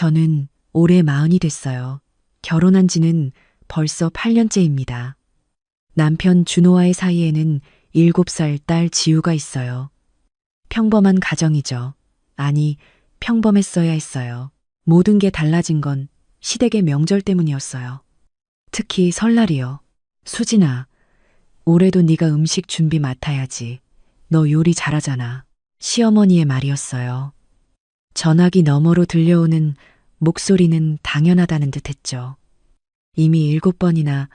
저는 올해 40이 됐어요. 결혼한 지는 벌써 8년째입니다. 남편 준호와의 사이에는 7살 딸 지우가 있어요. 평범한 가정이죠. 아니, 평범했어야 했어요. 모든 게 달라진 건 시댁의 명절 때문이었어요. 특히 설날이요. 수진아, 올해도 네가 음식 준비 맡아야지. 너 요리 잘하잖아. 시어머니의 말이었어요. 전화기 너머로 들려오는 목소리는 당연하다는 듯 했죠. 이미 7번이나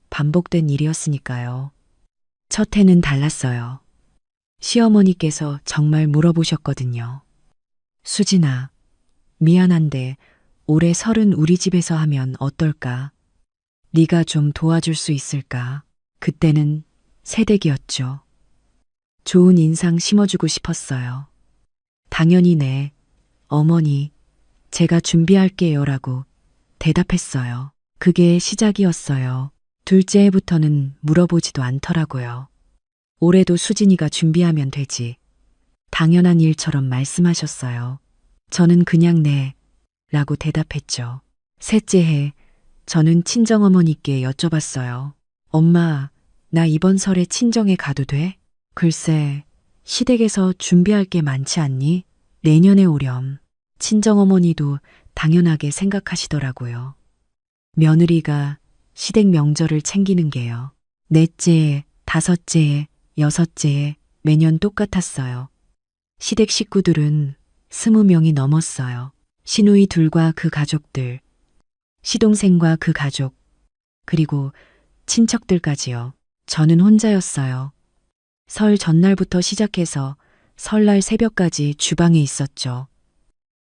반복된 일이었으니까요. 첫 해는 달랐어요. 시어머니께서 정말 물어보셨거든요. 수진아, 미안한데 올해 설은 우리 집에서 하면 어떨까? 네가 좀 도와줄 수 있을까? 그때는 새댁이었죠. 좋은 인상 심어주고 싶었어요. 당연히 네, 어머니, 제가 준비할게요라고 대답했어요. 그게 시작이었어요. 둘째 해부터는 물어보지도 않더라고요. 올해도 수진이가 준비하면 되지. 당연한 일처럼 말씀하셨어요. 저는 그냥 네, 라고 대답했죠. 셋째 해, 저는 친정어머니께 여쭤봤어요. 엄마, 나 이번 설에 친정에 가도 돼? 글쎄, 시댁에서 준비할 게 많지 않니? 내년에 오렴. 친정어머니도 당연하게 생각하시더라고요. 며느리가 시댁 명절을 챙기는 게요. 넷째, 다섯째, 여섯째 매년 똑같았어요. 시댁 식구들은 20명이 넘었어요. 시누이 둘과 그 가족들, 시동생과 그 가족, 그리고 친척들까지요. 저는 혼자였어요. 설 전날부터 시작해서 설날 새벽까지 주방에 있었죠.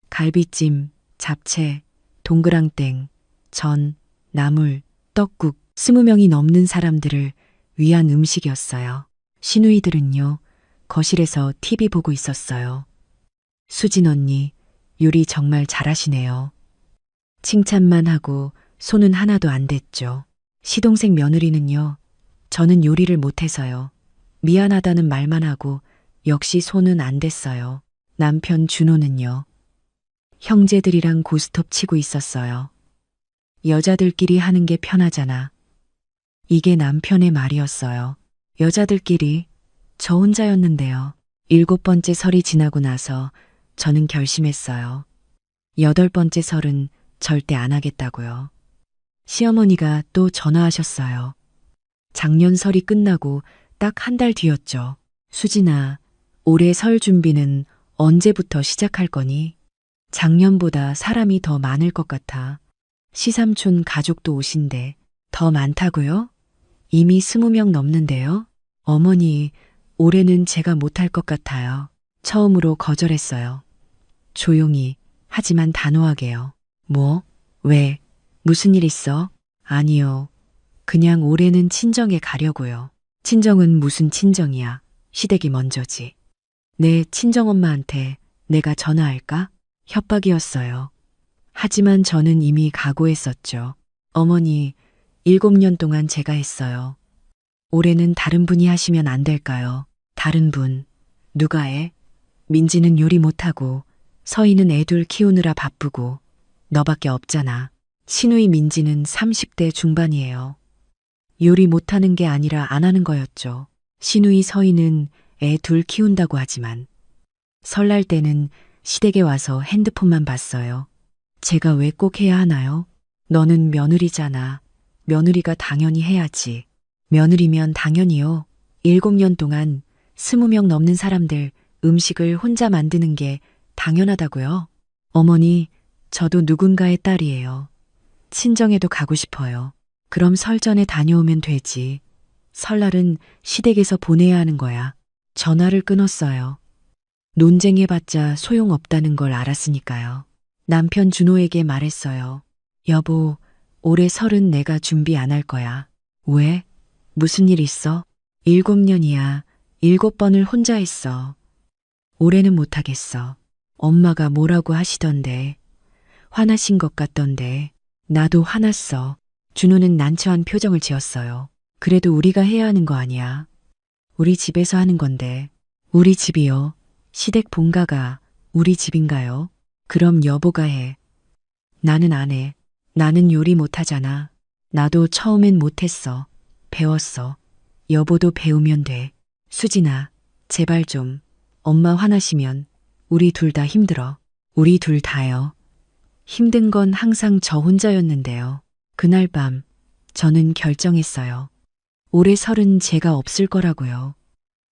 갈비찜, 잡채, 동그랑땡, 전, 나물, 떡국, 20명이 넘는 사람들을 위한 음식이었어요. 시누이들은요, 거실에서 TV 보고 있었어요. 수진 언니, 요리 정말 잘하시네요. 칭찬만 하고 손은 하나도 안 댔죠. 시동생 며느리는요, 저는 요리를 못해서요. 미안하다는 말만 하고 역시 손은 안 댔어요. 남편 준호는요, 형제들이랑 고스톱 치고 있었어요. 여자들끼리 하는 게 편하잖아. 이게 남편의 말이었어요. 여자들끼리 저 혼자였는데요. 7번째 설이 지나고 나서 저는 결심했어요. 8번째 설은 절대 안 하겠다고요. 시어머니가 또 전화하셨어요. 작년 설이 끝나고 딱 한 달 뒤였죠. 수진아, 올해 설 준비는 언제부터 시작할 거니? 작년보다 사람이 더 많을 것 같아. 시삼촌 가족도 오신대. 더 많다고요? 이미 20명 넘는데요? 어머니, 올해는 제가 못할 것 같아요. 처음으로 거절했어요. 조용히, 하지만 단호하게요. 뭐? 왜? 무슨 일 있어? 아니요. 그냥 올해는 친정에 가려고요. 친정은 무슨 친정이야? 시댁이 먼저지. 내 친정엄마한테 내가 전화할까? 협박이었어요. 하지만 저는 이미 각오했었죠. 어머니, 7년 동안 제가 했어요. 올해는 다른 분이 하시면 안 될까요? 다른 분. 누가 해? 민지는 요리 못하고, 서희는 애들 키우느라 바쁘고, 너밖에 없잖아. 시누이 민지는 30대 중반이에요. 요리 못하는 게 아니라 안 하는 거였죠. 시누이 서희는 애 둘 키운다고 하지만, 설날 때는 시댁에 와서 핸드폰만 봤어요. 제가 왜 꼭 해야 하나요? 너는 며느리잖아. 며느리가 당연히 해야지. 며느리면 당연히요. 7년 동안 20명 넘는 사람들 음식을 혼자 만드는 게 당연하다고요. 어머니, 저도 누군가의 딸이에요. 친정에도 가고 싶어요. 그럼 설 전에 다녀오면 되지. 설날은 시댁에서 보내야 하는 거야. 전화를 끊었어요. 논쟁해봤자 소용없다는 걸 알았으니까요. 남편 준호에게 말했어요. 여보, 올해 설은 내가 준비 안 할 거야. 왜? 무슨 일 있어? 7년이야. 7번을 혼자 했어. 올해는 못하겠어. 엄마가 뭐라고 하시던데. 화나신 것 같던데. 나도 화났어. 준호는 난처한 표정을 지었어요. 그래도 우리가 해야 하는 거 아니야. 우리 집에서 하는 건데. 우리 집이요. 시댁 본가가 우리 집인가요? 그럼 여보가 해. 나는 안 해. 나는 요리 못하잖아. 나도 처음엔 못했어. 배웠어. 여보도 배우면 돼. 수진아, 제발 좀. 엄마 화나시면 우리 둘 다 힘들어. 우리 둘 다요. 힘든 건 항상 저 혼자였는데요. 그날 밤 저는 결정했어요. 올해 설은 제가 없을 거라고요.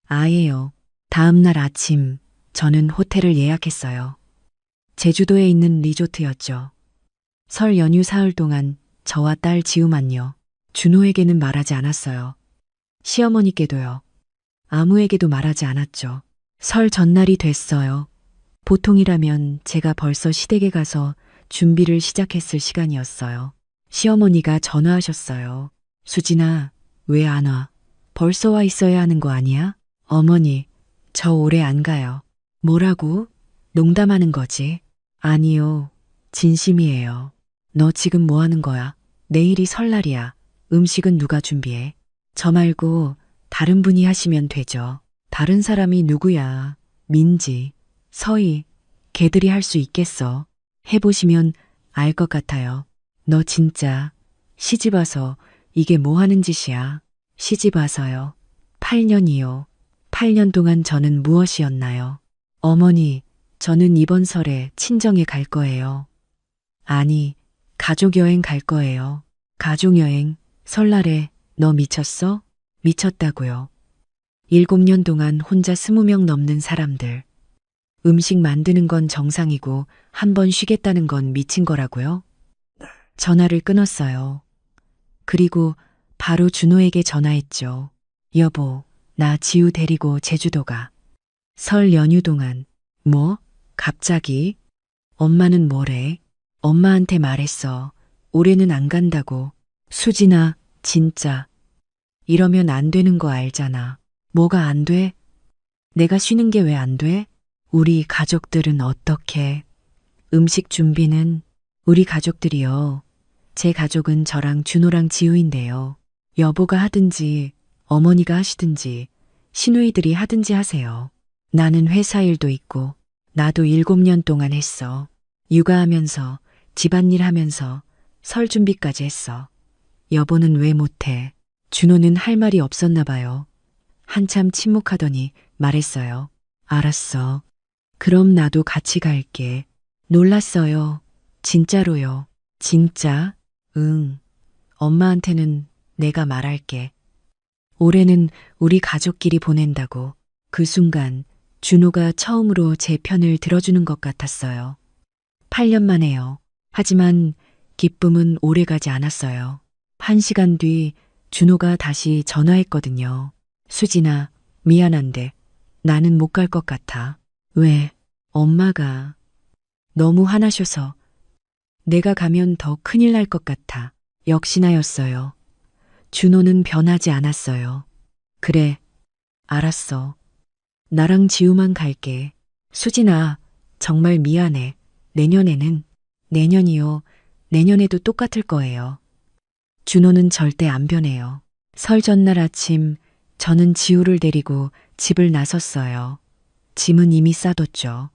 아예요. 다음 날 아침 저는 호텔을 예약했어요. 제주도에 있는 리조트였죠. 설 연휴 사흘 동안 저와 딸 지우만요. 준호에게는 말하지 않았어요. 시어머니께도요. 아무에게도 말하지 않았죠. 설 전날이 됐어요. 보통이라면 제가 벌써 시댁에 가서 준비를 시작했을 시간이었어요. 시어머니가 전화하셨어요. 수진아, 왜 안 와? 벌써 와 있어야 하는 거 아니야? 어머니, 저 오래 안 가요. 뭐라고? 농담하는 거지? 아니요. 진심이에요. 너 지금 뭐 하는 거야? 내일이 설날이야. 음식은 누가 준비해? 저 말고 다른 분이 하시면 되죠. 다른 사람이 누구야? 민지, 서희, 걔들이 할 수 있겠어. 해보시면 알 것 같아요. 너 진짜 시집 와서 이게 뭐 하는 짓이야? 시집 와서요. 8년이요. 8년 동안 저는 무엇이었나요? 어머니, 저는 이번 설에 친정에 갈 거예요. 아니, 가족여행 갈 거예요. 가족여행, 설날에 너 미쳤어? 미쳤다고요. 7년 동안 혼자 20명 넘는 사람들. 음식 만드는 건 정상이고 한 번 쉬겠다는 건 미친 거라고요? 전화를 끊었어요. 그리고 바로 준호에게 전화했죠. 여보, 나 지우 데리고 제주도 가. 설 연휴 동안. 뭐? 갑자기? 엄마는 뭐래? 엄마한테 말했어. 올해는 안 간다고. 수진아, 진짜. 이러면 안 되는 거 알잖아. 뭐가 안 돼? 내가 쉬는 게 왜 안 돼? 우리 가족들은 어떻게? 음식 준비는 우리 가족들이요. 제 가족은 저랑 준호랑 지우인데요. 여보가 하든지 어머니가 하시든지 시누이들이 하든지 하세요. 나는 회사 일도 있고 나도 7년 동안 했어. 육아하면서 집안일 하면서 설 준비까지 했어. 여보는 왜 못해? 준호는 할 말이 없었나 봐요. 한참 침묵하더니 말했어요. 알았어. 그럼 나도 같이 갈게. 놀랐어요. 진짜로요. 진짜? 응. 엄마한테는 내가 말할게. 올해는 우리 가족끼리 보낸다고. 그 순간 준호가 처음으로 제 편을 들어주는 것 같았어요. 8년 만에요. 하지만 기쁨은 오래가지 않았어요. 1시간 뒤 준호가 다시 전화했거든요. 수진아, 미안한데 나는 못 갈 것 같아. 왜? 엄마가 너무 화나셔서 내가 가면 더 큰일 날 것 같아. 역시나였어요. 준호는 변하지 않았어요. 그래, 알았어. 나랑 지우만 갈게. 수진아, 정말 미안해. 내년에는? 내년이요. 내년에도 똑같을 거예요. 준호는 절대 안 변해요. 설 전날 아침 저는 지우를 데리고 집을 나섰어요. 짐은 이미 싸뒀죠.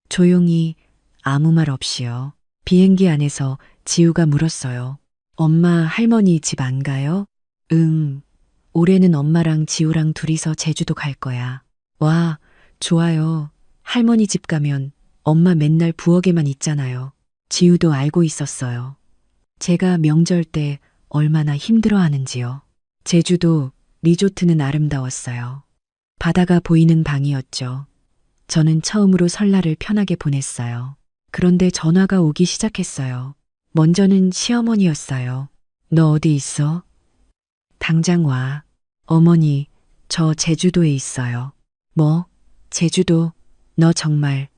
조용히 아무 말 없이요. 비행기 안에서 지우가 물었어요. 엄마, 할머니 집 안 가요? 응. 올해는 엄마랑 지우랑 둘이서 제주도 갈 거야. 와, 좋아요. 할머니 집 가면 엄마 맨날 부엌에만 있잖아요. 지우도 알고 있었어요. 제가 명절 때 얼마나 힘들어 하는지요. 제주도 리조트는 아름다웠어요. 바다가 보이는 방이었죠. 저는 처음으로 설날을 편하게 보냈어요. 그런데 전화가 오기 시작했어요. 먼저는 시어머니였어요. 너 어디 있어? 당장 와. 어머니, 저 제주도에 있어요. 뭐? 제주도? 너 정말.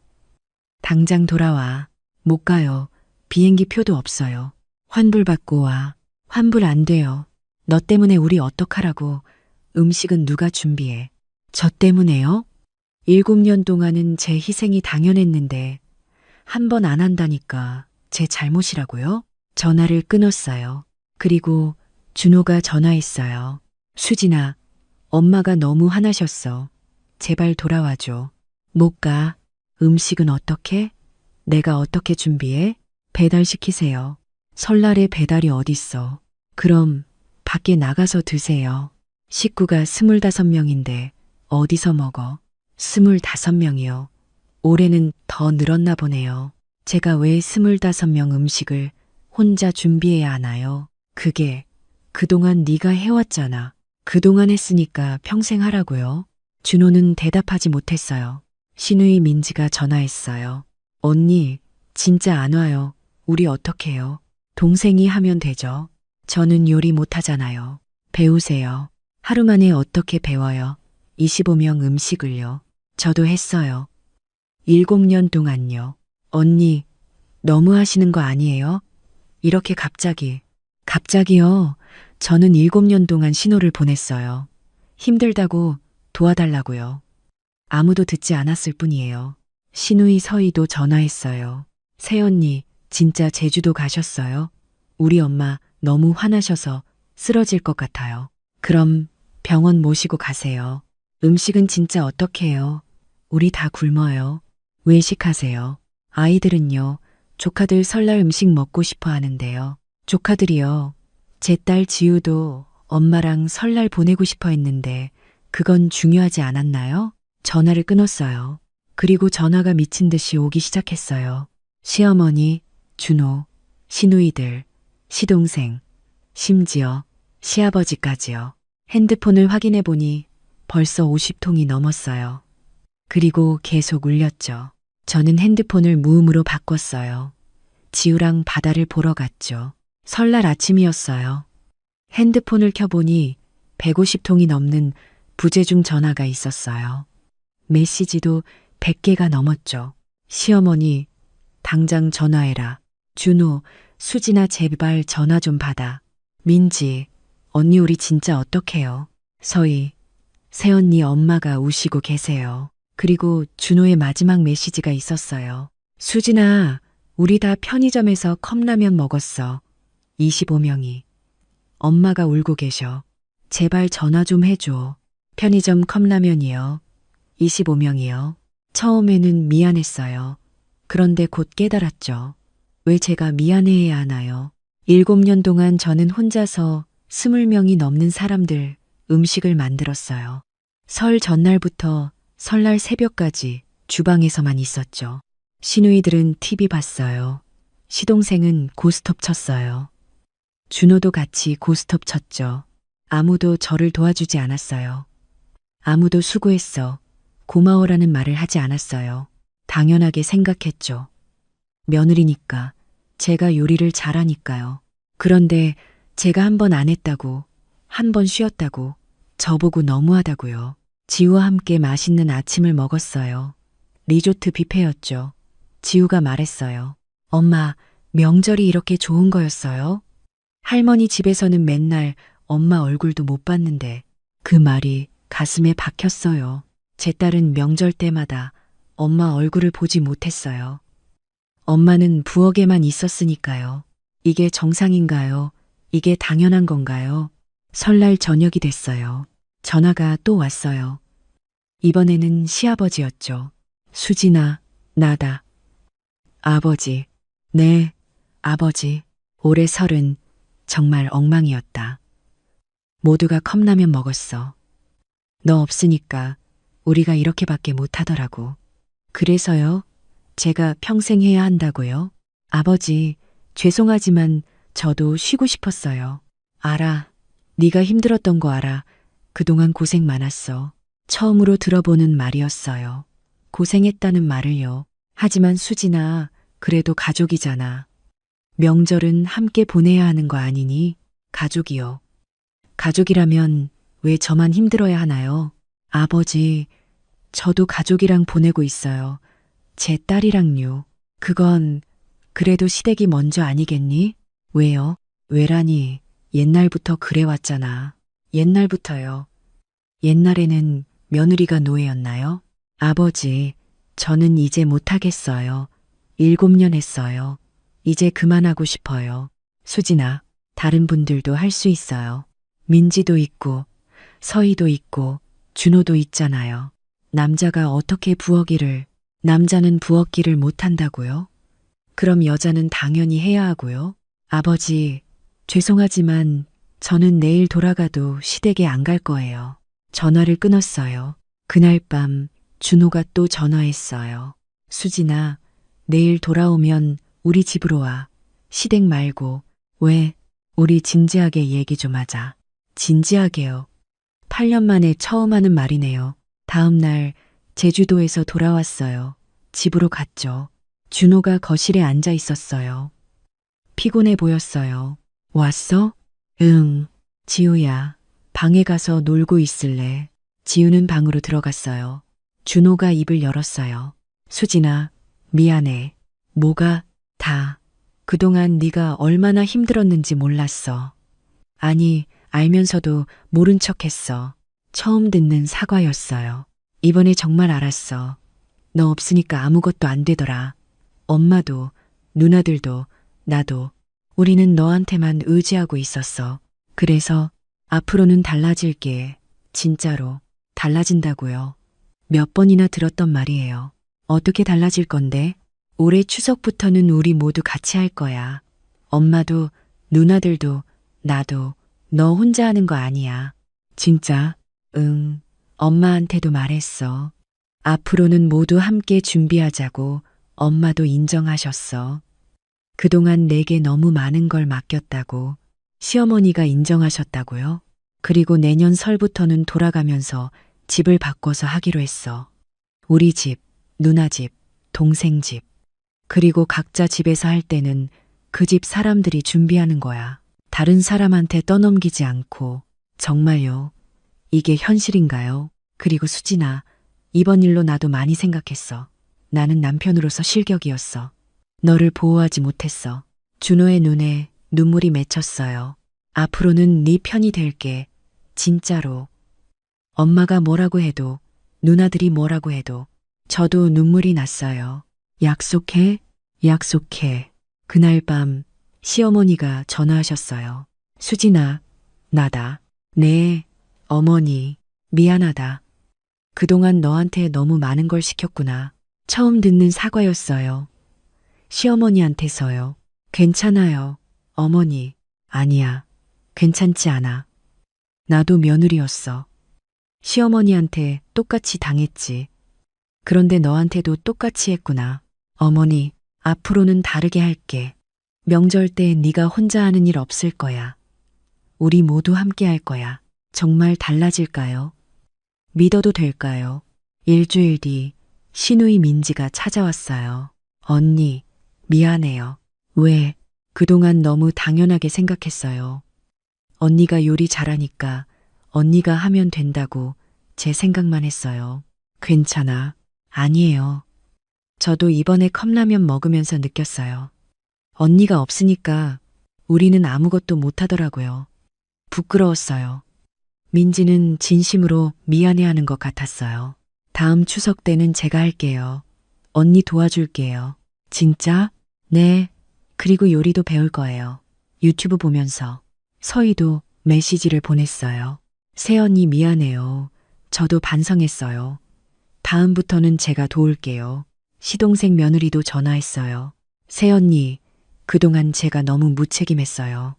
당장 돌아와. 못 가요. 비행기 표도 없어요. 환불 받고 와. 환불 안 돼요. 너 때문에 우리 어떡하라고. 음식은 누가 준비해? 저 때문에요? 7년 동안은 제 희생이 당연했는데 한 번 안 한다니까 제 잘못이라고요? 전화를 끊었어요. 그리고 준호가 전화했어요. 수진아, 엄마가 너무 화나셨어. 제발 돌아와줘. 못 가. 음식은 어떻게? 내가 어떻게 준비해? 배달시키세요. 설날에 배달이 어딨어. 그럼 밖에 나가서 드세요. 식구가 25명인데 어디서 먹어? 25명이요. 올해는 더 늘었나 보네요. 제가 왜 25명 음식을 혼자 준비해야 하나요? 그게 그동안 네가 해왔잖아. 그동안 했으니까 평생 하라고요. 준호는 대답하지 못했어요. 신우이 민지가 전화했어요. 언니, 진짜 안 와요. 우리 어떡해요? 동생이 하면 되죠. 저는 요리 못하잖아요. 배우세요. 하루 만에 어떻게 배워요? 25명 음식을요. 저도 했어요. 7년 동안요. 언니, 너무 하시는 거 아니에요? 이렇게 갑자기. 갑자기요. 저는 7년 동안 신호를 보냈어요. 힘들다고 도와달라고요. 아무도 듣지 않았을 뿐이에요. 신우이 서희도 전화했어요. 새언니, 진짜 제주도 가셨어요? 우리 엄마 너무 화나셔서 쓰러질 것 같아요. 그럼 병원 모시고 가세요. 음식은 진짜 어떡해요? 우리 다 굶어요. 외식하세요. 아이들은요. 조카들 설날 음식 먹고 싶어 하는데요. 조카들이요. 제 딸 지우도 엄마랑 설날 보내고 싶어 했는데 그건 중요하지 않았나요? 전화를 끊었어요. 그리고 전화가 미친 듯이 오기 시작했어요. 시어머니, 준호, 시누이들, 시동생, 심지어 시아버지까지요. 핸드폰을 확인해 보니 벌써 50통이 넘었어요. 그리고 계속 울렸죠. 저는 핸드폰을 무음으로 바꿨어요. 지우랑 바다를 보러 갔죠. 설날 아침이었어요. 핸드폰을 켜보니 150통이 넘는 부재중 전화가 있었어요. 메시지도 100개가 넘었죠. 시어머니, 당장 전화해라. 준호, 수진아 제발 전화 좀 받아. 민지, 언니 우리 진짜 어떡해요? 서희, 새언니 엄마가 우시고 계세요. 그리고 준호의 마지막 메시지가 있었어요. 수진아, 우리 다 편의점에서 컵라면 먹었어. 25명이. 엄마가 울고 계셔. 제발 전화 좀 해줘. 편의점 컵라면이요. 25명이요. 처음에는 미안했어요. 그런데 곧 깨달았죠. 왜 제가 미안해해야 하나요? 7년 동안 저는 혼자서 20명이 넘는 사람들 음식을 만들었어요. 설 전날부터 설날 새벽까지 주방에서만 있었죠. 시누이들은 TV 봤어요. 시동생은 고스톱 쳤어요. 준호도 같이 고스톱 쳤죠. 아무도 저를 도와주지 않았어요. 아무도 수고했어. 고마워라는 말을 하지 않았어요. 당연하게 생각했죠. 며느리니까, 제가 요리를 잘하니까요. 그런데 제가 한 번 안 했다고, 한 번 쉬었다고, 저보고 너무하다고요. 지우와 함께 맛있는 아침을 먹었어요. 리조트 뷔페였죠. 지우가 말했어요. 엄마, 명절이 이렇게 좋은 거였어요? 할머니 집에서는 맨날 엄마 얼굴도 못 봤는데 그 말이 가슴에 박혔어요. 제 딸은 명절 때마다 엄마 얼굴을 보지 못했어요. 엄마는 부엌에만 있었으니까요. 이게 정상인가요? 이게 당연한 건가요? 설날 저녁이 됐어요. 전화가 또 왔어요. 이번에는 시아버지였죠. 수진아, 나다. 아버지. 네, 아버지. 올해 설은 정말 엉망이었다. 모두가 컵라면 먹었어. 너 없으니까 우리가 이렇게밖에 못하더라고. 그래서요? 제가 평생 해야 한다고요? 아버지, 죄송하지만 저도 쉬고 싶었어요. 알아. 네가 힘들었던 거 알아. 그동안 고생 많았어. 처음으로 들어보는 말이었어요. 고생했다는 말을요. 하지만 수진아, 그래도 가족이잖아. 명절은 함께 보내야 하는 거 아니니? 가족이요. 가족이라면 왜 저만 힘들어야 하나요? 아버지, 저도 가족이랑 보내고 있어요. 제 딸이랑요. 그건 그래도 시댁이 먼저 아니겠니? 왜요? 왜라니, 옛날부터 그래왔잖아. 옛날부터요. 옛날에는 며느리가 노예였나요? 아버지, 저는 이제 못하겠어요. 7년 했어요. 이제 그만하고 싶어요. 수진아, 다른 분들도 할 수 있어요. 민지도 있고, 서희도 있고, 준호도 있잖아요. 남자가 어떻게 남자는 부엌일을 못한다고요? 그럼 여자는 당연히 해야 하고요. 아버지, 죄송하지만 저는 내일 돌아가도 시댁에 안 갈 거예요. 전화를 끊었어요. 그날 밤 준호가 또 전화했어요. 수진아, 내일 돌아오면 우리 집으로 와. 시댁 말고. 왜? 우리 진지하게 얘기 좀 하자. 진지하게요. 8년 만에 처음 하는 말이네요. 다음 날 제주도에서 돌아왔어요. 집으로 갔죠. 준호가 거실에 앉아 있었어요. 피곤해 보였어요. 왔어? 응. 지우야, 방에 가서 놀고 있을래? 지우는 방으로 들어갔어요. 준호가 입을 열었어요. 수진아, 미안해. 뭐가? 다. 그동안 네가 얼마나 힘들었는지 몰랐어. 아니, 알면서도 모른 척했어. 처음 듣는 사과였어요. 이번에 정말 알았어. 너 없으니까 아무것도 안 되더라. 엄마도, 누나들도, 나도. 우리는 너한테만 의지하고 있었어. 그래서 앞으로는 달라질게. 진짜로. 달라진다고요. 몇 번이나 들었던 말이에요. 어떻게 달라질 건데? 올해 추석부터는 우리 모두 같이 할 거야. 엄마도, 누나들도, 나도. 너 혼자 하는 거 아니야. 진짜? 응. 엄마한테도 말했어. 앞으로는 모두 함께 준비하자고 엄마도 인정하셨어. 그동안 내게 너무 많은 걸 맡겼다고 시어머니가 인정하셨다고요? 그리고 내년 설부터는 돌아가면서 집을 바꿔서 하기로 했어. 우리 집, 누나 집, 동생 집. 그리고 각자 집에서 할 때는 그 집 사람들이 준비하는 거야. 다른 사람한테 떠넘기지 않고. 정말요? 이게 현실인가요? 그리고 수진아, 이번 일로 나도 많이 생각했어. 나는 남편으로서 실격이었어. 너를 보호하지 못했어. 준호의 눈에 눈물이 맺혔어요. 앞으로는 네 편이 될게. 진짜로. 엄마가 뭐라고 해도, 누나들이 뭐라고 해도 저도 눈물이 났어요. 약속해? 약속해. 그날 밤 시어머니가 전화하셨어요. 수진아, 나다. 네, 어머니, 미안하다. 그동안 너한테 너무 많은 걸 시켰구나. 처음 듣는 사과였어요. 시어머니한테서요. 괜찮아요, 어머니. 아니야, 괜찮지 않아. 나도 며느리였어. 시어머니한테 똑같이 당했지. 그런데 너한테도 똑같이 했구나. 어머니, 앞으로는 다르게 할게. 명절 때 네가 혼자 하는 일 없을 거야. 우리 모두 함께 할 거야. 정말 달라질까요? 믿어도 될까요? 일주일 뒤 시누이 민지가 찾아왔어요. 언니, 미안해요. 왜? 그동안 너무 당연하게 생각했어요. 언니가 요리 잘하니까 언니가 하면 된다고 제 생각만 했어요. 괜찮아. 아니에요. 저도 이번에 컵라면 먹으면서 느꼈어요. 언니가 없으니까 우리는 아무것도 못하더라고요. 부끄러웠어요. 민지는 진심으로 미안해하는 것 같았어요. 다음 추석 때는 제가 할게요. 언니 도와줄게요. 진짜? 네. 그리고 요리도 배울 거예요. 유튜브 보면서. 서희도 메시지를 보냈어요. 새언니 미안해요. 저도 반성했어요. 다음부터는 제가 도울게요. 시동생 며느리도 전화했어요. 새언니, 그동안 제가 너무 무책임했어요.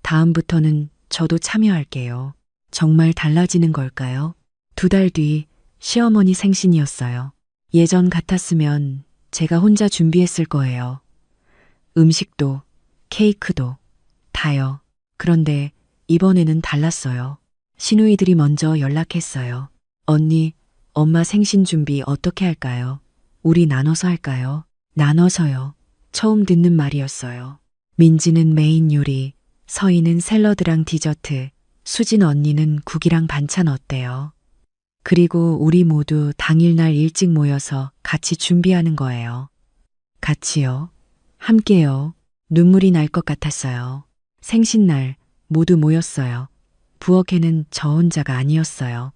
다음부터는 저도 참여할게요. 정말 달라지는 걸까요? 2달 뒤 시어머니 생신이었어요. 예전 같았으면 제가 혼자 준비했을 거예요. 음식도, 케이크도, 다요. 그런데 이번에는 달랐어요. 시누이들이 먼저 연락했어요. 언니, 엄마 생신 준비 어떻게 할까요? 우리 나눠서 할까요? 나눠서요. 처음 듣는 말이었어요. 민지는 메인 요리, 서희는 샐러드랑 디저트, 수진 언니는 국이랑 반찬 어때요? 그리고 우리 모두 당일날 일찍 모여서 같이 준비하는 거예요. 같이요? 함께요. 눈물이 날 것 같았어요. 생신날 모두 모였어요. 부엌에는 저 혼자가 아니었어요.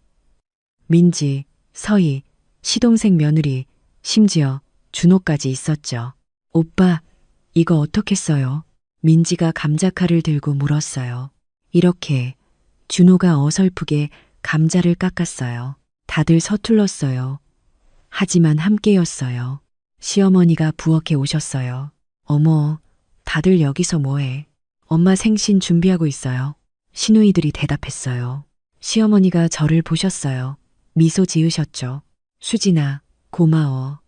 민지, 서희, 시동생 며느리, 심지어 준호까지 있었죠. 오빠, 이거 어떻게 써요? 민지가 감자칼을 들고 물었어요. 이렇게 준호가 어설프게 감자를 깎았어요. 다들 서툴렀어요. 하지만 함께였어요. 시어머니가 부엌에 오셨어요. 어머, 다들 여기서 뭐해? 엄마 생신 준비하고 있어요. 시누이들이 대답했어요. 시어머니가 저를 보셨어요. 미소 지으셨죠. 수진아, 고마워.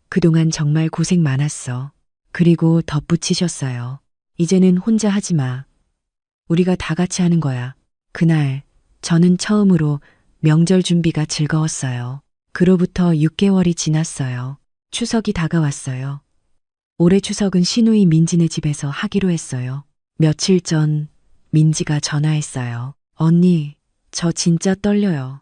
그동안 정말 고생 많았어. 그리고 덧붙이셨어요. 이제는 혼자 하지 마. 우리가 다 같이 하는 거야. 그날 저는 처음으로 명절 준비가 즐거웠어요. 그로부터 6개월이 지났어요. 추석이 다가왔어요. 올해 추석은 시누이 민지네 집에서 하기로 했어요. 며칠 전 민지가 전화했어요. 언니, 저 진짜 떨려요.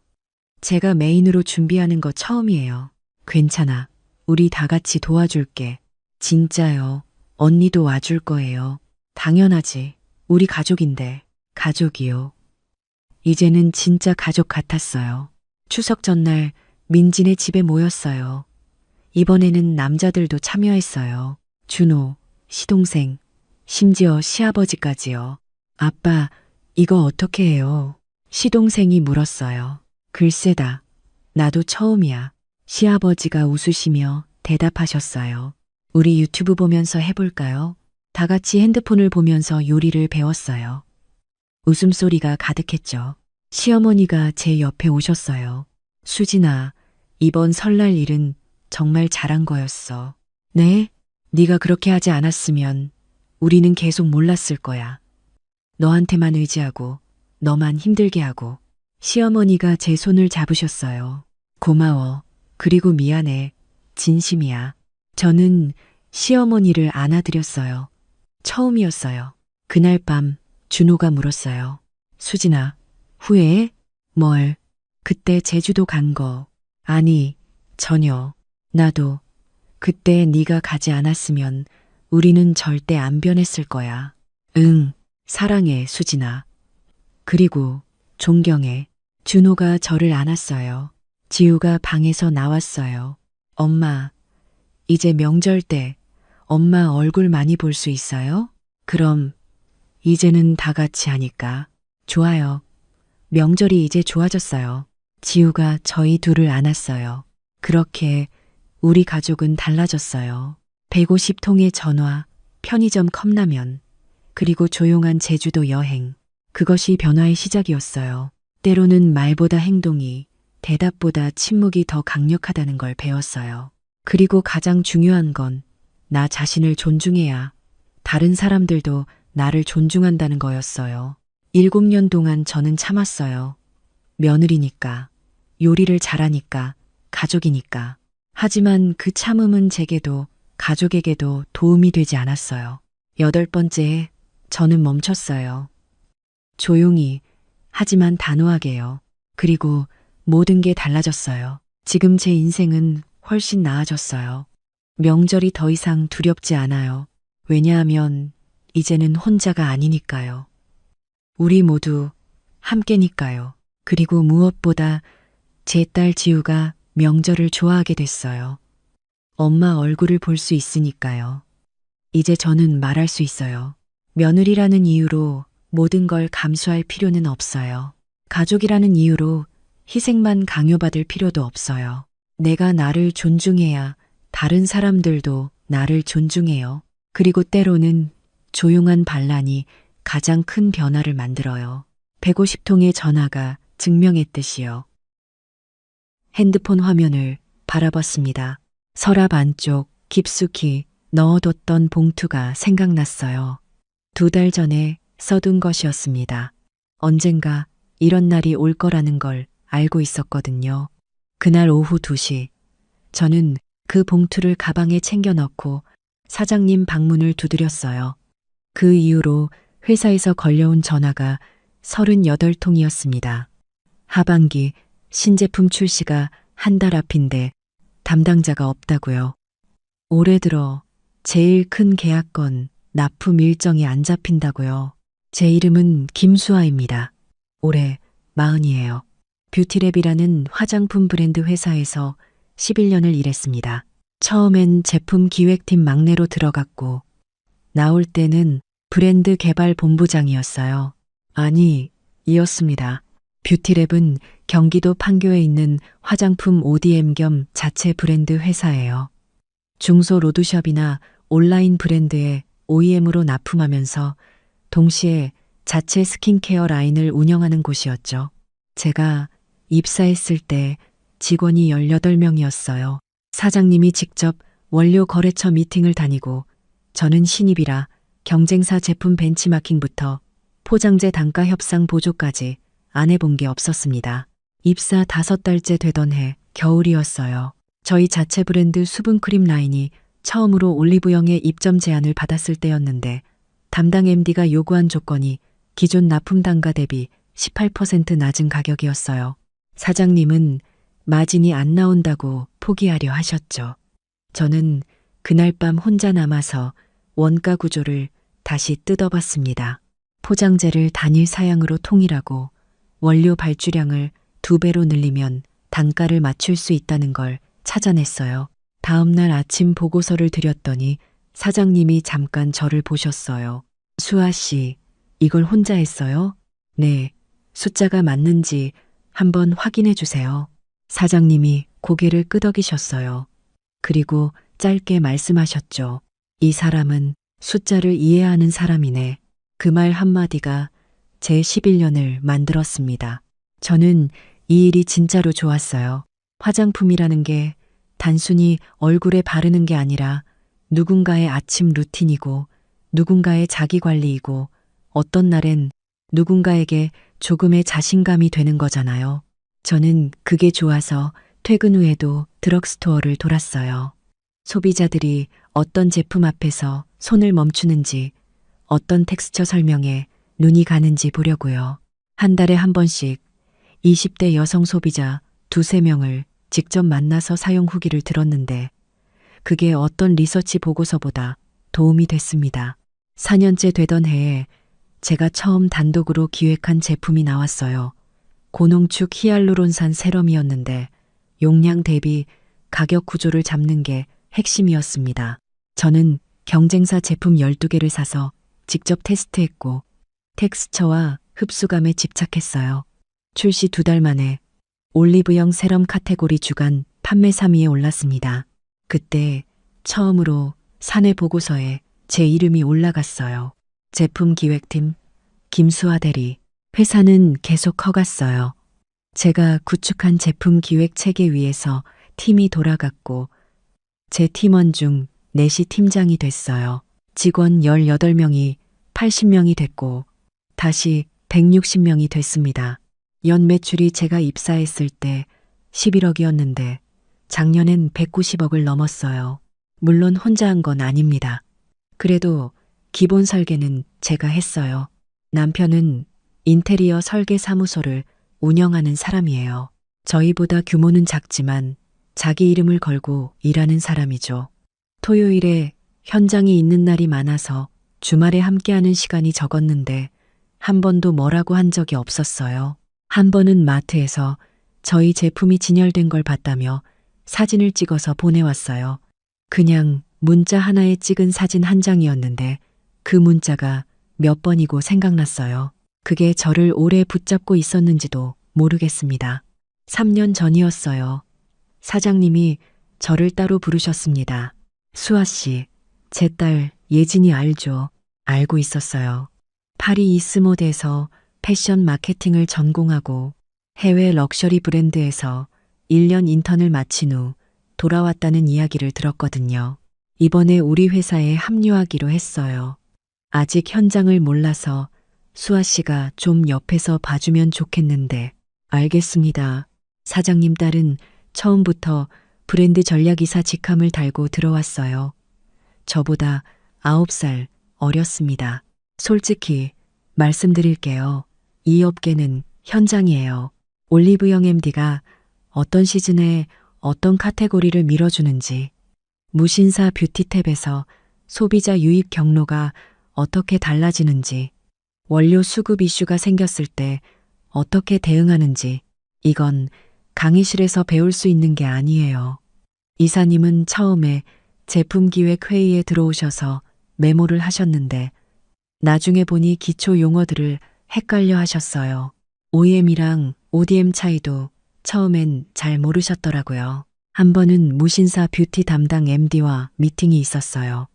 제가 메인으로 준비하는 거 처음이에요. 괜찮아. 우리 다 같이 도와줄게. 진짜요. 언니도 와줄 거예요. 당연하지. 우리 가족인데. 가족이요. 이제는 진짜 가족 같았어요. 추석 전날 민지네 집에 모였어요. 이번에는 남자들도 참여했어요. 준호, 시동생, 심지어 시아버지까지요. 아빠, 이거 어떻게 해요? 시동생이 물었어요. 글쎄다. 나도 처음이야. 시아버지가 웃으시며 대답하셨어요. 우리 유튜브 보면서 해볼까요? 다 같이 핸드폰을 보면서 요리를 배웠어요. 웃음소리가 가득했죠. 시어머니가 제 옆에 오셨어요. 수진아, 이번 설날 일은 정말 잘한 거였어. 네? 네가 그렇게 하지 않았으면 우리는 계속 몰랐을 거야. 너한테만 의지하고 너만 힘들게 하고. 시어머니가 제 손을 잡으셨어요. 고마워. 그리고 미안해. 진심이야. 저는 시어머니를 안아드렸어요. 처음이었어요. 그날 밤 준호가 물었어요. 수진아, 후회해? 뭘? 그때 제주도 간 거. 아니, 전혀. 나도. 그때 네가 가지 않았으면 우리는 절대 안 변했을 거야. 응, 사랑해, 수진아. 그리고 존경해. 준호가 저를 안았어요. 지우가 방에서 나왔어요. 엄마, 이제 명절 때 엄마 얼굴 많이 볼 수 있어요? 그럼 이제는 다 같이 하니까. 좋아요. 명절이 이제 좋아졌어요. 지우가 저희 둘을 안았어요. 그렇게 우리 가족은 달라졌어요. 150통의 전화, 편의점 컵라면, 그리고 조용한 제주도 여행. 그것이 변화의 시작이었어요. 때로는 말보다 행동이, 대답보다 침묵이 더 강력하다는 걸 배웠어요. 그리고 가장 중요한 건 나 자신을 존중해야 다른 사람들도 나를 존중한다는 거였어요. 7년 동안 저는 참았어요. 며느리니까, 요리를 잘하니까, 가족이니까. 하지만 그 참음은 제게도 가족에게도 도움이 되지 않았어요. 8번째에 저는 멈췄어요. 조용히, 하지만 단호하게요. 그리고 모든 게 달라졌어요. 지금 제 인생은 훨씬 나아졌어요. 명절이 더 이상 두렵지 않아요. 왜냐하면 이제는 혼자가 아니니까요. 우리 모두 함께니까요. 그리고 무엇보다 제 딸 지우가 명절을 좋아하게 됐어요. 엄마 얼굴을 볼 수 있으니까요. 이제 저는 말할 수 있어요. 며느리라는 이유로 모든 걸 감수할 필요는 없어요. 가족이라는 이유로 희생만 강요받을 필요도 없어요. 내가 나를 존중해야 다른 사람들도 나를 존중해요. 그리고 때로는 조용한 반란이 가장 큰 변화를 만들어요. 150통의 전화가 증명했듯이요. 핸드폰 화면을 바라봤습니다. 서랍 안쪽 깊숙이 넣어뒀던 봉투가 생각났어요. 2달 전에 써둔 것이었습니다. 언젠가 이런 날이 올 거라는 걸 알고 있었거든요. 그날 오후 2시, 저는 그 봉투를 가방에 챙겨 넣고 사장님 방문을 두드렸어요. 그 이후로 회사에서 걸려온 전화가 38통이었습니다. 하반기 신제품 출시가 한 달 앞인데 담당자가 없다고요. 올해 들어 제일 큰 계약건 납품 일정이 안 잡힌다고요. 제 이름은 김수아입니다. 올해 40이에요. 뷰티랩이라는 화장품 브랜드 회사에서 11년을 일했습니다. 처음엔 제품 기획팀 막내로 들어갔고 나올 때는 브랜드 개발 본부장이었어요. 아니, 이었습니다. 뷰티랩은 경기도 판교에 있는 화장품 ODM 겸 자체 브랜드 회사예요. 중소 로드숍이나 온라인 브랜드에 OEM으로 납품하면서 동시에 자체 스킨케어 라인을 운영하는 곳이었죠. 제가 입사했을 때 직원이 18명이었어요. 사장님이 직접 원료 거래처 미팅을 다니고 저는 신입이라 경쟁사 제품 벤치마킹부터 포장재 단가 협상 보조까지 안 해본 게 없었습니다. 입사 5달째 되던 해 겨울이었어요. 저희 자체 브랜드 수분크림 라인이 처음으로 올리브영에 입점 제안을 받았을 때였는데 담당 MD가 요구한 조건이 기존 납품 단가 대비 18% 낮은 가격이었어요. 사장님은 마진이 안 나온다고 포기하려 하셨죠. 저는 그날 밤 혼자 남아서 원가 구조를 다시 뜯어봤습니다. 포장재를 단일 사양으로 통일하고 원료 발주량을 2배로 늘리면 단가를 맞출 수 있다는 걸 찾아냈어요. 다음날 아침 보고서를 드렸더니 사장님이 잠깐 저를 보셨어요. 수아 씨, 이걸 혼자 했어요? 네. 숫자가 맞는지 한번 확인해 주세요. 사장님이 고개를 끄덕이셨어요. 그리고 짧게 말씀하셨죠. 이 사람은 숫자를 이해하는 사람이네. 그 말 한마디가 제 11년을 만들었습니다. 저는 이 일이 진짜로 좋았어요. 화장품이라는 게 단순히 얼굴에 바르는 게 아니라 누군가의 아침 루틴이고 누군가의 자기 관리이고 어떤 날엔 누군가에게 조금의 자신감이 되는 거잖아요. 저는 그게 좋아서 퇴근 후에도 드럭스토어를 돌았어요. 소비자들이 어떤 제품 앞에서 손을 멈추는지, 어떤 텍스처 설명에 눈이 가는지 보려고요. 한 달에 한 번씩 20대 여성 소비자 2~3명을 직접 만나서 사용 후기를 들었는데 그게 어떤 리서치 보고서보다 도움이 됐습니다. 4년째 되던 해에 제가 처음 단독으로 기획한 제품이 나왔어요. 고농축 히알루론산 세럼이었는데 용량 대비 가격 구조를 잡는 게 핵심이었습니다. 저는 경쟁사 제품 12개를 사서 직접 테스트했고 텍스처와 흡수감에 집착했어요. 출시 2달 만에 올리브영 세럼 카테고리 주간 판매 3위에 올랐습니다. 그때 처음으로 사내 보고서에 제 이름이 올라갔어요. 제품 기획팀 김수아 대리. 회사는 계속 커갔어요. 제가 구축한 제품 기획 체계 위에서 팀이 돌아갔고 제 팀원 중 넷이 팀장이 됐어요. 직원 18명이 80명이 됐고 다시 160명이 됐습니다. 연 매출이 제가 입사했을 때 11억이었는데 작년엔 190억을 넘었어요. 물론 혼자 한 건 아닙니다. 그래도 기본 설계는 제가 했어요. 남편은 인테리어 설계 사무소를 운영하는 사람이에요. 저희보다 규모는 작지만 자기 이름을 걸고 일하는 사람이죠. 토요일에 현장이 있는 날이 많아서 주말에 함께하는 시간이 적었는데 한 번도 뭐라고 한 적이 없었어요. 한 번은 마트에서 저희 제품이 진열된 걸 봤다며 사진을 찍어서 보내왔어요. 그냥 문자 하나에 찍은 사진 한 장이었는데 그 문자가 몇 번이고 생각났어요. 그게 저를 오래 붙잡고 있었는지도 모르겠습니다. 3년 전이었어요. 사장님이 저를 따로 부르셨습니다. 수아 씨, 제 딸 예진이 알죠? 알고 있었어요. 파리 이스모드에서 패션 마케팅을 전공하고 해외 럭셔리 브랜드에서 1년 인턴을 마친 후 돌아왔다는 이야기를 들었거든요. 이번에 우리 회사에 합류하기로 했어요. 아직 현장을 몰라서 수아 씨가 좀 옆에서 봐주면 좋겠는데. 알겠습니다. 사장님 딸은 처음부터 브랜드 전략이사 직함을 달고 들어왔어요. 저보다 9살 어렸습니다. 솔직히 말씀드릴게요. 이 업계는 현장이에요. 올리브영 MD가 어떤 시즌에 어떤 카테고리를 밀어주는지, 무신사 뷰티탭에서 소비자 유입 경로가 어떻게 달라지는지, 원료 수급 이슈가 생겼을 때 어떻게 대응하는지, 이건 강의실에서 배울 수 있는 게 아니에요. 이사님은 처음에 제품 기획 회의에 들어오셔서 메모를 하셨는데 나중에 보니 기초 용어들을 헷갈려 하셨어요. OEM이랑 ODM 차이도 처음엔 잘 모르셨더라고요. 한 번은 무신사 뷰티 담당 MD와 미팅이 있었어요.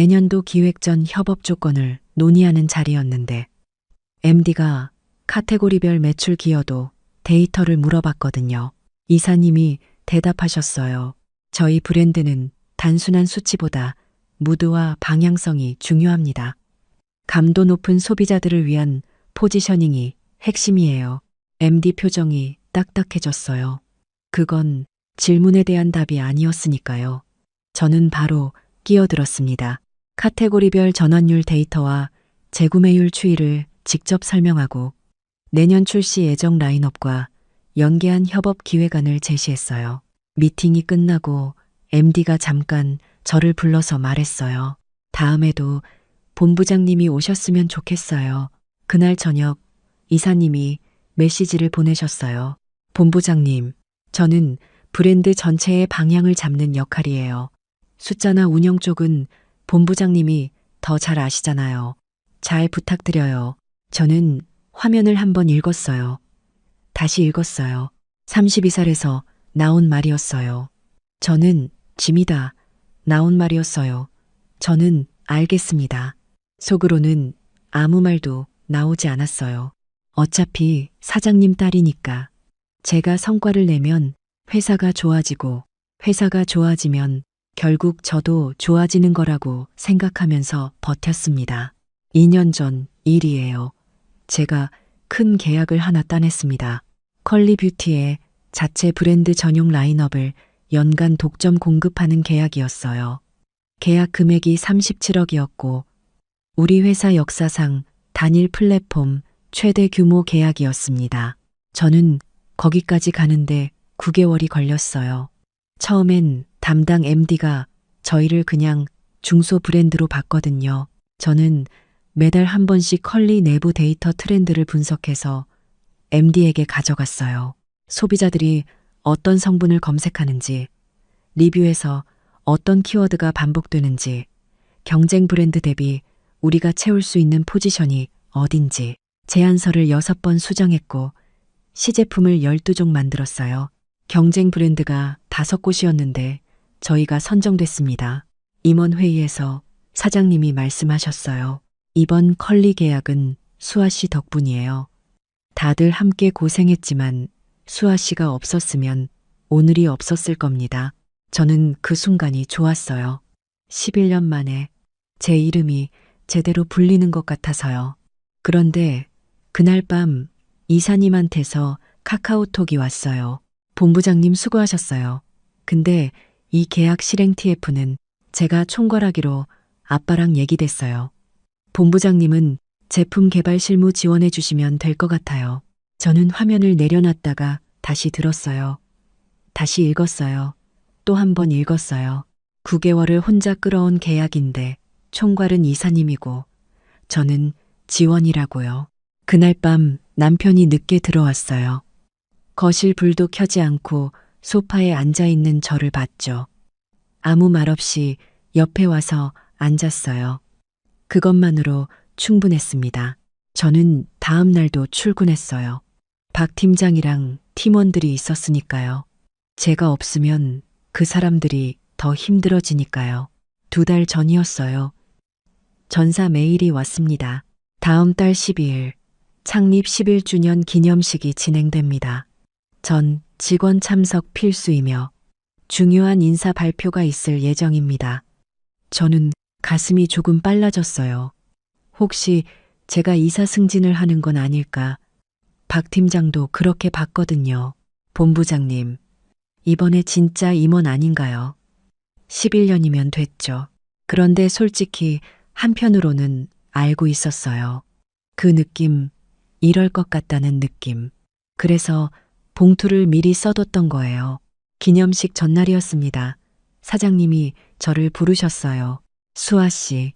내년도 기획 전 협업 조건을 논의하는 자리였는데 MD가 카테고리별 매출 기여도 데이터를 물어봤거든요. 이사님이 대답하셨어요. 저희 브랜드는 단순한 수치보다 무드와 방향성이 중요합니다. 감도 높은 소비자들을 위한 포지셔닝이 핵심이에요. MD 표정이 딱딱해졌어요. 그건 질문에 대한 답이 아니었으니까요. 저는 바로 끼어들었습니다. 카테고리별 전환율 데이터와 재구매율 추이를 직접 설명하고 내년 출시 예정 라인업과 연계한 협업 기획안을 제시했어요. 미팅이 끝나고 MD가 잠깐 저를 불러서 말했어요. 다음에도 본부장님이 오셨으면 좋겠어요. 그날 저녁 이사님이 메시지를 보내셨어요. 본부장님, 저는 브랜드 전체의 방향을 잡는 역할이에요. 숫자나 운영 쪽은 본부장님이 더 잘 아시잖아요. 잘 부탁드려요. 저는 화면을 한번 읽었어요. 다시 읽었어요. 32살에서 나온 말이었어요. 저는 짐이다. 나온 말이었어요. 저는 알겠습니다. 속으로는 아무 말도 나오지 않았어요. 어차피 사장님 딸이니까. 제가 성과를 내면 회사가 좋아지고 회사가 좋아지면 결국 저도 좋아지는 거라고 생각하면서 버텼습니다. 2년 전 일이에요. 제가 큰 계약을 하나 따냈습니다. 컬리뷰티의 자체 브랜드 전용 라인업을 연간 독점 공급하는 계약이었어요. 계약 금액이 37억이었고 우리 회사 역사상 단일 플랫폼 최대 규모 계약이었습니다. 저는 거기까지 가는데 9개월이 걸렸어요. 처음엔 담당 MD가 저희를 그냥 중소 브랜드로 봤거든요. 저는 매달 한 번씩 컬리 내부 데이터 트렌드를 분석해서 MD에게 가져갔어요. 소비자들이 어떤 성분을 검색하는지, 리뷰에서 어떤 키워드가 반복되는지, 경쟁 브랜드 대비 우리가 채울 수 있는 포지션이 어딘지, 제안서를 6번 수정했고 시제품을 12종 만들었어요. 경쟁 브랜드가 5곳이었는데 저희가 선정됐습니다. 임원회의에서 사장님이 말씀하셨어요. 이번 컬리 계약은 수아 씨 덕분이에요. 다들 함께 고생했지만 수아 씨가 없었으면 오늘이 없었을 겁니다. 저는 그 순간이 좋았어요. 11년 만에 제 이름이 제대로 불리는 것 같아서요. 그런데 그날 밤 이사님한테서 카카오톡이 왔어요. 본부장님 수고하셨어요. 근데 이 계약 실행 TF는 제가 총괄하기로 아빠랑 얘기됐어요. 본부장님은 제품 개발 실무 지원해 주시면 될 것 같아요. 저는 화면을 내려놨다가 다시 들었어요. 다시 읽었어요. 또 한 번 읽었어요. 9개월을 혼자 끌어온 계약인데 총괄은 이사님이고 저는 지원이라고요. 그날 밤 남편이 늦게 들어왔어요. 거실 불도 켜지 않고 소파에 앉아있는 저를 봤죠. 아무 말 없이 옆에 와서 앉았어요. 그것만으로 충분했습니다. 저는 다음 날도 출근했어요. 박 팀장이랑 팀원들이 있었으니까요. 제가 없으면 그 사람들이 더 힘들어지니까요. 2달 전이었어요. 전사 메일이 왔습니다. 다음 달 12일 창립 11주년 기념식이 진행됩니다. 전 직원 참석 필수이며 중요한 인사 발표가 있을 예정입니다. 저는 가슴이 조금 빨라졌어요. 혹시 제가 이사 승진을 하는 건 아닐까? 박 팀장도 그렇게 봤거든요. 본부장님, 이번에 진짜 임원 아닌가요? 11년이면 됐죠. 그런데 솔직히 한편으로는 알고 있었어요. 그 느낌, 이럴 것 같다는 느낌. 그래서 봉투를 미리 써뒀던 거예요. 기념식 전날이었습니다. 사장님이 저를 부르셨어요. 수아 씨,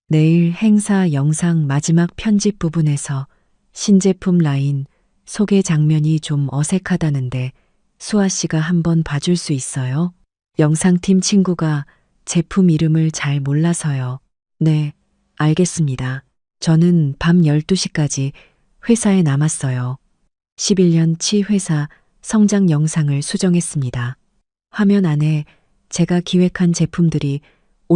내일 행사 영상 마지막 편집 부분에서 신제품 라인 소개 장면이 좀 어색하다는데 수아 씨가 한번 봐줄 수 있어요? 영상팀 친구가 제품 이름을 잘 몰라서요. 네, 알겠습니다. 저는 밤 12시까지 회사에 남았어요. 11년치 회사 성장 영상을 수정했습니다. 화면 안에 제가 기획한 제품들이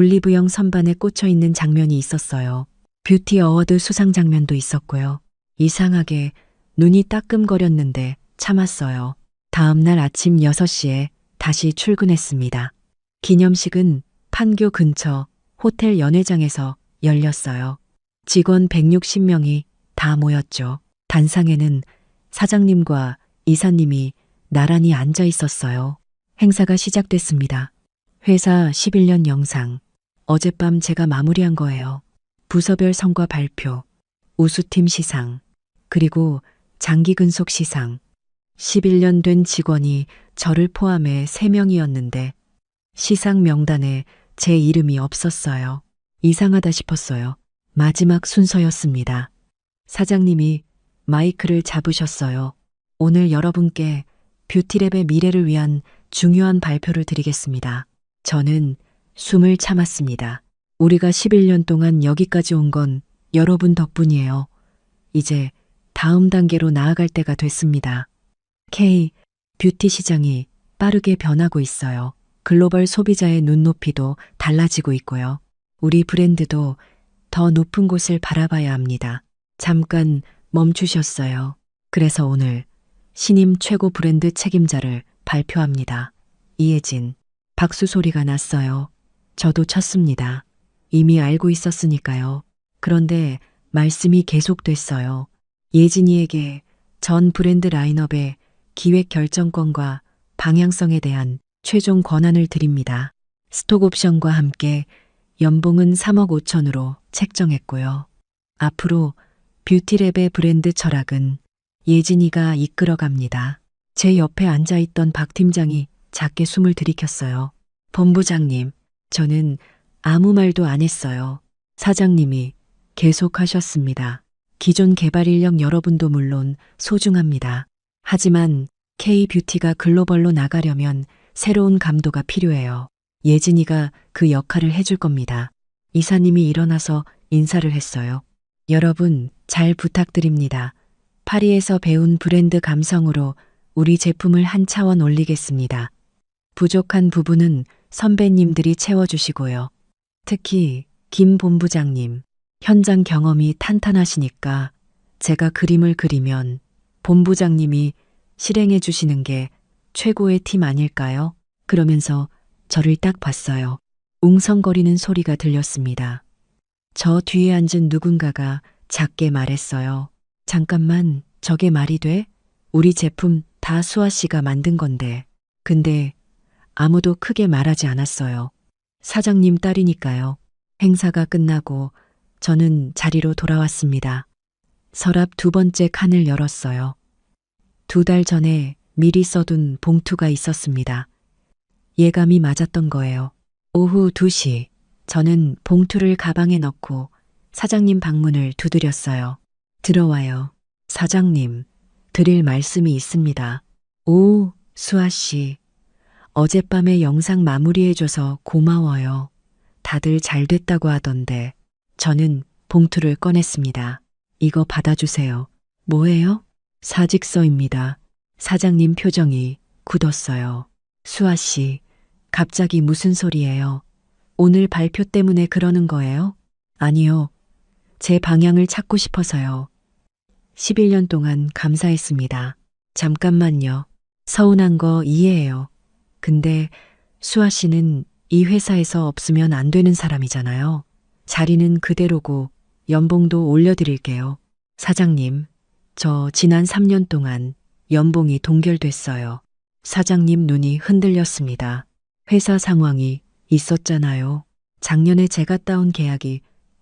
올리브영 선반에 꽂혀 있는 장면이 있었어요. 뷰티 어워드 수상 장면도 있었고요. 이상하게 눈이 따끔거렸는데 참았어요. 다음 날 아침 6시에 다시 출근했습니다. 기념식은 판교 근처 호텔 연회장에서 열렸어요. 직원 160명이 다 모였죠. 단상에는 사장님과 이사님이 나란히 앉아 있었어요. 행사가 시작됐습니다. 회사 11년 영상. 어젯밤 제가 마무리한 거예요. 부서별 성과 발표, 우수팀 시상, 그리고 장기 근속 시상. 11년 된 직원이 저를 포함해 3명이었는데 시상 명단에 제 이름이 없었어요. 이상하다 싶었어요. 마지막 순서였습니다. 사장님이 마이크를 잡으셨어요. 오늘 여러분께 뷰티랩의 미래를 위한 중요한 발표를 드리겠습니다. 저는 숨을 참았습니다. 우리가 11년 동안 여기까지 온 건 여러분 덕분이에요. 이제 다음 단계로 나아갈 때가 됐습니다. K 뷰티 시장이 빠르게 변하고 있어요. 글로벌 소비자의 눈높이도 달라지고 있고요. 우리 브랜드도 더 높은 곳을 바라봐야 합니다. 잠깐 멈추셨어요. 그래서 오늘 신임 최고 브랜드 책임자를 발표합니다. 이혜진. 박수 소리가 났어요. 저도 쳤습니다. 이미 알고 있었으니까요. 그런데 말씀이 계속됐어요. 예진이에게 전 브랜드 라인업의 기획 결정권과 방향성에 대한 최종 권한을 드립니다. 스톡 옵션과 함께 연봉은 3억 5천으로 책정했고요. 앞으로 뷰티랩의 브랜드 철학은 예진이가 이끌어갑니다. 제 옆에 앉아있던 박 팀장이 작게 숨을 들이켰어요. 본부장님, 저는 아무 말도 안 했어요. 사장님이 계속하셨습니다. 기존 개발 인력 여러분도 물론 소중합니다. 하지만 K뷰티가 글로벌로 나가려면 새로운 감도가 필요해요. 예진이가 그 역할을 해줄 겁니다. 이사님이 일어나서 인사를 했어요. 여러분 잘 부탁드립니다. 파리에서 배운 브랜드 감성으로 우리 제품을 한 차원 올리겠습니다. 부족한 부분은 선배님들이 채워주시고요. 특히 김 본부장님, 현장 경험이 탄탄하시니까 제가 그림을 그리면 본부장님이 실행해 주시는 게 최고의 팀 아닐까요? 그러면서 저를 딱 봤어요. 웅성거리는 소리가 들렸습니다. 저 뒤에 앉은 누군가가 작게 말했어요. 잠깐만, 저게 말이 돼? 우리 제품 다 수아 씨가 만든 건데. 근데 아무도 크게 말하지 않았어요. 사장님 딸이니까요. 행사가 끝나고 저는 자리로 돌아왔습니다. 서랍 2번째 칸을 열었어요. 2달 전에 미리 써둔 봉투가 있었습니다. 예감이 맞았던 거예요. 오후 2시, 저는 봉투를 가방에 넣고 사장님 방문을 두드렸어요. 들어와요. 사장님, 드릴 말씀이 있습니다. 오, 수아 씨. 어젯밤에 영상 마무리해줘서 고마워요. 다들 잘 됐다고 하던데. 저는 봉투를 꺼냈습니다. 이거 받아주세요. 뭐예요? 사직서입니다. 사장님 표정이 굳었어요. 수아 씨, 갑자기 무슨 소리예요? 오늘 발표 때문에 그러는 거예요? 아니요. 제 방향을 찾고 싶어서요. 11년 동안 감사했습니다. 잠깐만요. 서운한 거 이해해요. 근데 수아 씨는 이 회사에서 없으면 안 되는 사람이잖아요. 자리는 그대로고 연봉도 올려드릴게요. 사장님, 저 지난 3년 동안 연봉이 동결됐어요. 사장님 눈이 흔들렸습니다. 회사 상황이 있었잖아요. 작년에 제가 따온 계약이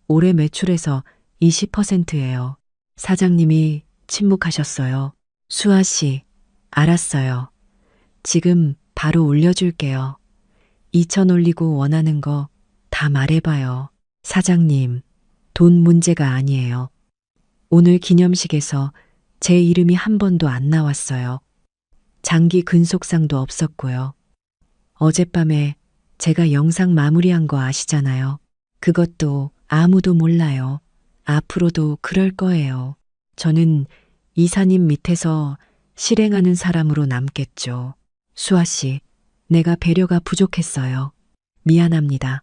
올해 매출에서 20%예요. 사장님이 침묵하셨어요. 수아 씨, 알았어요. 지금 바로 올려줄게요. 2천 올리고 원하는 거 다 말해봐요. 사장님, 돈 문제가 아니에요. 오늘 기념식에서 제 이름이 한 번도 안 나왔어요. 장기 근속상도 없었고요. 어젯밤에 제가 영상 마무리한 거 아시잖아요. 그것도 아무도 몰라요. 앞으로도 그럴 거예요. 저는 이사님 밑에서 실행하는 사람으로 남겠죠. 수아 씨, 내가 배려가 부족했어요. 미안합니다.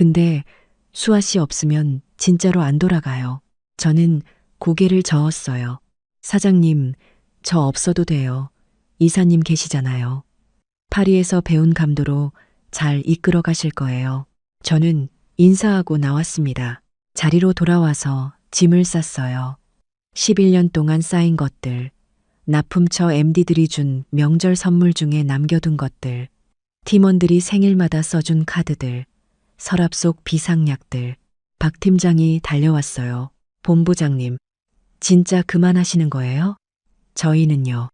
근데 수아 씨 없으면 진짜로 안 돌아가요. 저는 고개를 저었어요. 사장님, 저 없어도 돼요. 이사님 계시잖아요. 파리에서 배운 감도로 잘 이끌어 가실 거예요. 저는 인사하고 나왔습니다. 자리로 돌아와서 짐을 쌌어요. 11년 동안 쌓인 것들, 납품처 MD들이 준 명절 선물 중에 남겨둔 것들, 팀원들이 생일마다 써준 카드들, 서랍 속 비상약들. 박 팀장이 달려왔어요. 본부장님, 진짜 그만하시는 거예요? 저희는요.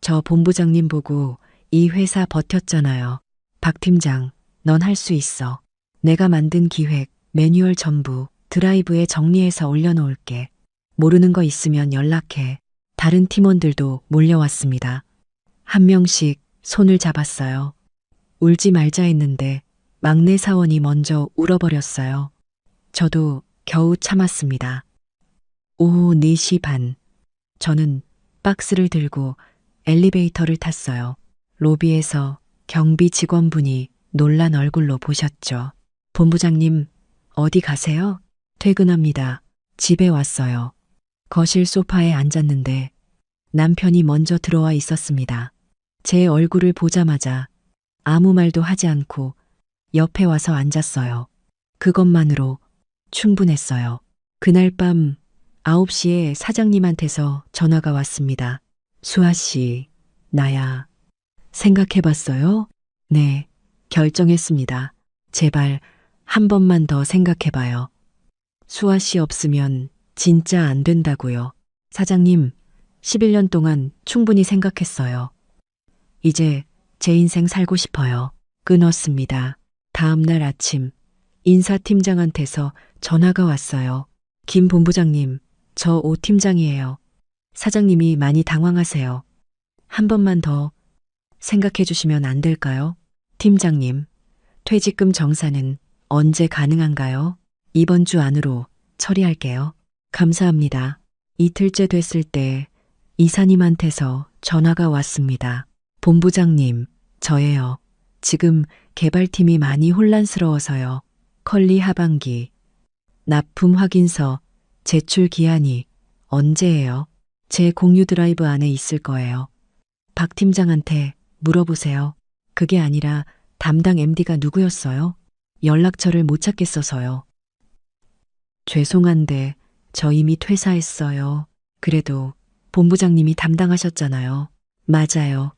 저 본부장님 보고 이 회사 버텼잖아요. 박 팀장, 넌 할 수 있어. 내가 만든 기획, 매뉴얼 전부 드라이브에 정리해서 올려놓을게. 모르는 거 있으면 연락해. 다른 팀원들도 몰려왔습니다. 한 명씩 손을 잡았어요. 울지 말자 했는데 막내 사원이 먼저 울어버렸어요. 저도 겨우 참았습니다. 오후 4시 반. 저는 박스를 들고 엘리베이터를 탔어요. 로비에서 경비 직원분이 놀란 얼굴로 보셨죠. 본부장님, 어디 가세요? 퇴근합니다. 집에 왔어요. 거실 소파에 앉았는데 남편이 먼저 들어와 있었습니다. 제 얼굴을 보자마자 아무 말도 하지 않고 옆에 와서 앉았어요. 그것만으로 충분했어요. 그날 밤 9시에 사장님한테서 전화가 왔습니다. 수아 씨, 나야. 생각해봤어요? 네, 결정했습니다. 제발 한 번만 더 생각해봐요. 수아 씨 없으면 진짜 안 된다고요. 사장님, 11년 동안 충분히 생각했어요. 이제 제 인생 살고 싶어요. 끊었습니다. 다음 날 아침 인사팀장한테서 전화가 왔어요. 김 본부장님, 저 오 팀장이에요. 사장님이 많이 당황하세요. 한 번만 더 생각해 주시면 안 될까요? 팀장님, 퇴직금 정산은 언제 가능한가요? 이번 주 안으로 처리할게요. 감사합니다. 이틀째 됐을 때 이사님한테서 전화가 왔습니다. 본부장님, 저예요. 지금 개발팀이 많이 혼란스러워서요. 컬리 하반기, 납품 확인서, 제출 기한이 언제예요? 제 공유 드라이브 안에 있을 거예요. 박 팀장한테 물어보세요. 그게 아니라 담당 MD가 누구였어요? 연락처를 못 찾겠어서요. 죄송한데 저 이미 퇴사했어요. 그래도 본부장님이 담당하셨잖아요. 맞아요.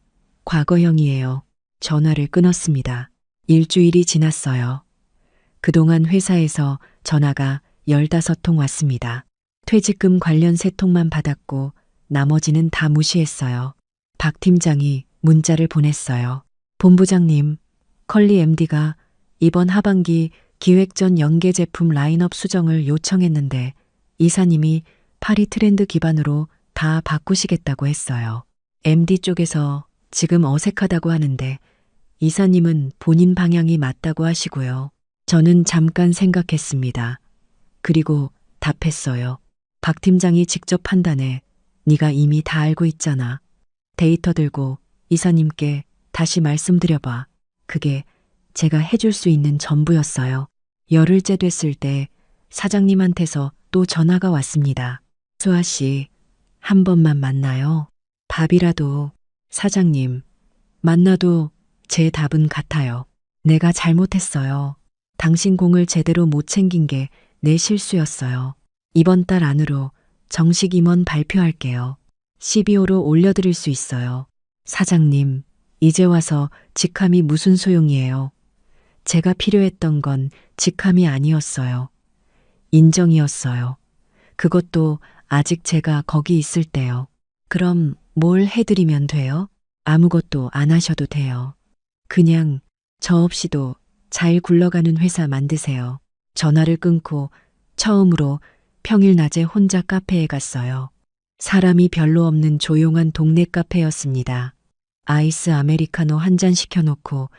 과거형이에요. 전화를 끊었습니다. 일주일이 지났어요. 그동안 회사에서 전화가 15통 왔습니다. 퇴직금 관련 3통만 받았고 나머지는 다 무시했어요. 박 팀장이 문자를 보냈어요. 본부장님, 컬리 MD가 이번 하반기 기획전 연계 제품 라인업 수정을 요청했는데 이사님이 파리 트렌드 기반으로 다 바꾸시겠다고 했어요. MD 쪽에서 지금 어색하다고 하는데 이사님은 본인 방향이 맞다고 하시고요. 저는 잠깐 생각했습니다. 그리고 답했어요. 박 팀장이 직접 판단해. 네가 이미 다 알고 있잖아. 데이터 들고 이사님께 다시 말씀드려봐. 그게 제가 해줄 수 있는 전부였어요. 열흘째 됐을 때 사장님한테서 또 전화가 왔습니다. 수아 씨, 한 번만 만나요. 밥이라도. 사장님, 만나도 제 답은 같아요. 내가 잘못했어요. 당신 공을 제대로 못 챙긴 게 내 실수였어요. 이번 달 안으로 정식 임원 발표할게요. 12호로 올려드릴 수 있어요. 사장님, 이제 와서 직함이 무슨 소용이에요. 제가 필요했던 건 직함이 아니었어요. 인정이었어요. 그것도 아직 제가 거기 있을 때요. 그럼 뭘 해드리면 돼요? 아무것도 안 하셔도 돼요. 그냥 저 없이도 잘 굴러가는 회사 만드세요. 전화를 끊고 처음으로 평일 낮에 혼자 카페에 갔어요. 사람이 별로 없는 조용한 동네 카페였습니다. 아이스 아메리카노 한 잔 시켜놓고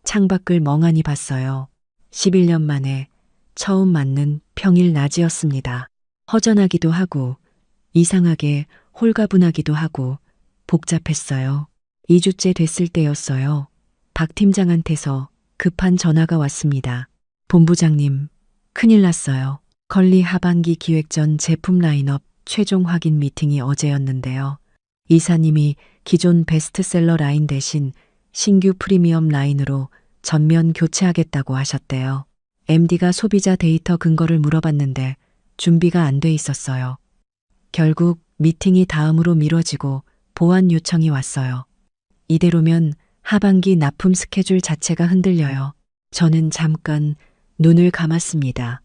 창밖을 멍하니 봤어요. 11년 만에 처음 맞는 평일 낮이었습니다. 허전하기도 하고 이상하게 홀가분하기도 하고 복잡했어요. 2주째 됐을 때였어요. 박 팀장한테서 급한 전화가 왔습니다. 본부장님, 큰일 났어요. 컬리 하반기 기획 전 제품 라인업 최종 확인 미팅이 어제였는데요. 이사님이 기존 베스트셀러 라인 대신 신규 프리미엄 라인으로 전면 교체하겠다고 하셨대요. MD가 소비자 데이터 근거를 물어봤는데 준비가 안 돼 있었어요. 결국 미팅이 다음으로 미뤄지고 보완 요청이 왔어요. 이대로면 하반기 납품 스케줄 자체가 흔들려요. 저는 잠깐 눈을 감았습니다.